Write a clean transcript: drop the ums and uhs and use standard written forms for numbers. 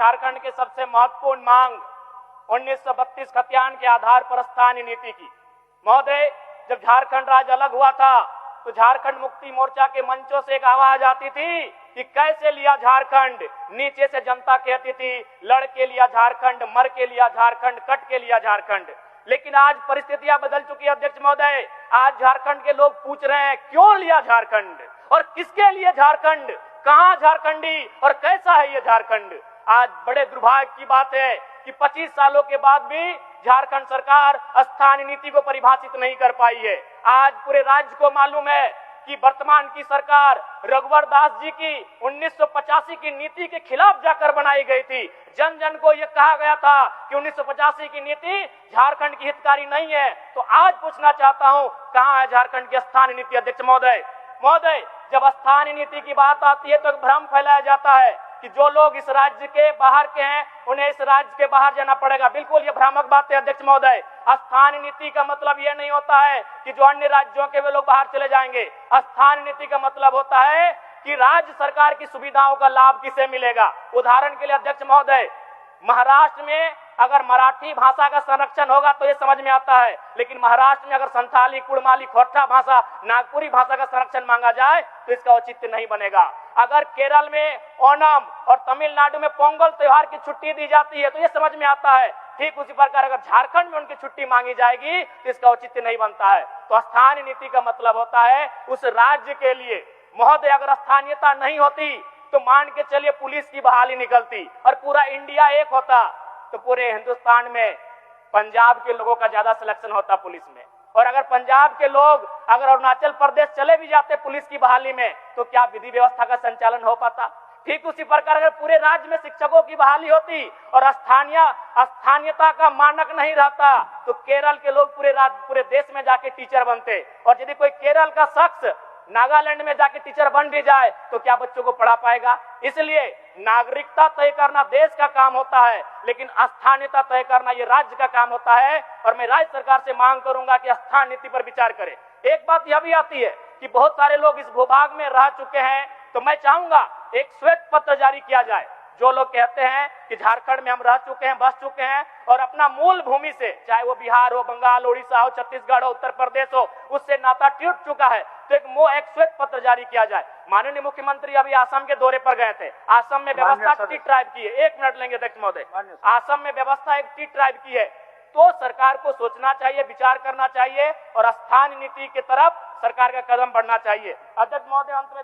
झारखंड के सबसे महत्वपूर्ण मांग 1932 खतियान के आधार पर स्थानीय नीति की। महोदय, जब झारखंड राज्य अलग हुआ था तो झारखंड मुक्ति मोर्चा के मंचों से एक आवाज आती थी कि कैसे लिया झारखंड। नीचे से जनता कहती थी, लड़ के लिया झारखंड, मर के लिया झारखंड, कट के लिया झारखंड। लेकिन आज परिस्थितियां बदल चुकी है अध्यक्ष महोदय। आज झारखंड के लोग पूछ रहे हैं क्यों लिया झारखंड और किसके लिए झारखंड, कहां झारखंडी और कैसा है ये झारखंड। आज बड़े दुर्भाग्य की बात है कि 25 सालों के बाद भी झारखंड सरकार स्थानीय नीति को परिभाषित नहीं कर पाई है। आज पूरे राज्य को मालूम है कि वर्तमान की सरकार रघुवर दास जी की 1985 की नीति के खिलाफ जाकर बनाई गई थी। जन जन को यह कहा गया था कि 1985 की नीति झारखंड की हितकारी नहीं है। तो आज पूछना चाहता हूं, कहां है झारखंड की स्थानीय नीति अध्यक्ष महोदय। महोदय, जब स्थानीय नीति की बात आती है तो भ्रम फैलाया जाता है कि जो लोग इस राज्य के बाहर के हैं उन्हें इस राज्य के बाहर जाना पड़ेगा। बिल्कुल ये भ्रामक बात है अध्यक्ष महोदय। स्थानीय नीति का मतलब ये नहीं होता है कि जो अन्य राज्यों के वे लोग बाहर चले जाएंगे। स्थानीय नीति का मतलब होता है कि राज्य सरकार की सुविधाओं का लाभ किसे मिलेगा। उदाहरण के लिए अध्यक्ष महोदय, महाराष्ट्र में अगर मराठी भाषा का संरक्षण होगा तो ये समझ में आता है, लेकिन महाराष्ट्र में अगर संथाली, कुड़माली, खोरठा भाषा, नागपुरी भाषा का संरक्षण मांगा जाए तो इसका औचित्य नहीं बनेगा। अगर केरल में ओणम और तमिलनाडु में पोंगल त्योहार की छुट्टी दी जाती है तो ये समझ में आता है। ठीक उसी प्रकार अगर झारखंड में उनकी छुट्टी मांगी जाएगी तो इसका औचित्य नहीं बनता है। तो स्थानीय नीति का मतलब होता है उस राज्य के लिए। महोदय, अगर स्थानीयता नहीं होती तो मान के चलिए पुलिस की बहाली निकलती और पूरा इंडिया एक होता तो पूरे हिंदुस्तान में पंजाब के लोगों का ज्यादा सिलेक्शन होता पुलिस में। और अगर पंजाब के लोग अगर अरुणाचल प्रदेश चले भी जाते पुलिस की बहाली में तो क्या विधि व्यवस्था का संचालन हो पाता। ठीक उसी प्रकार अगर पूरे राज्य में शिक्षकों की बहाली होती और स्थानीयता का मानक नहीं रहता तो केरल के लोग पूरे देश में जाके टीचर बनते। और यदि कोई केरल का शख्स नागालैंड में जाके टीचर बन भी जाए तो क्या बच्चों को पढ़ा पाएगा। इसलिए नागरिकता तय करना देश का काम होता है, लेकिन स्थानीयता तय करना ये राज्य का काम होता है। और मैं राज्य सरकार से मांग करूंगा कि स्थानीय नीति पर विचार करे। एक बात यह भी आती है कि बहुत सारे लोग इस भूभाग में रह चुके हैं, तो मैं चाहूंगा एक श्वेत पत्र जारी किया जाए। जो लोग कहते हैं कि झारखंड में हम रह चुके हैं, बस चुके हैं और अपना मूल भूमि से, चाहे वो बिहार हो, बंगाल, उड़ीसा हो, छत्तीसगढ़ हो, उत्तर प्रदेश हो, उससे नाता टूट चुका है, तो एक श्वेत पत्र जारी किया जाए। माननीय मुख्यमंत्री अभी असम के दौरे पर गए थे। असम में व्यवस्था टी ट्राइब की है। 1 मिनट लेंगे अध्यक्ष महोदय। असम में व्यवस्था एक टी ट्राइब की है। तो सरकार को सोचना चाहिए, विचार करना चाहिए और स्थानीय नीति की तरफ सरकार का कदम बढ़ना चाहिए। अध्यक्ष महोदय, अंत में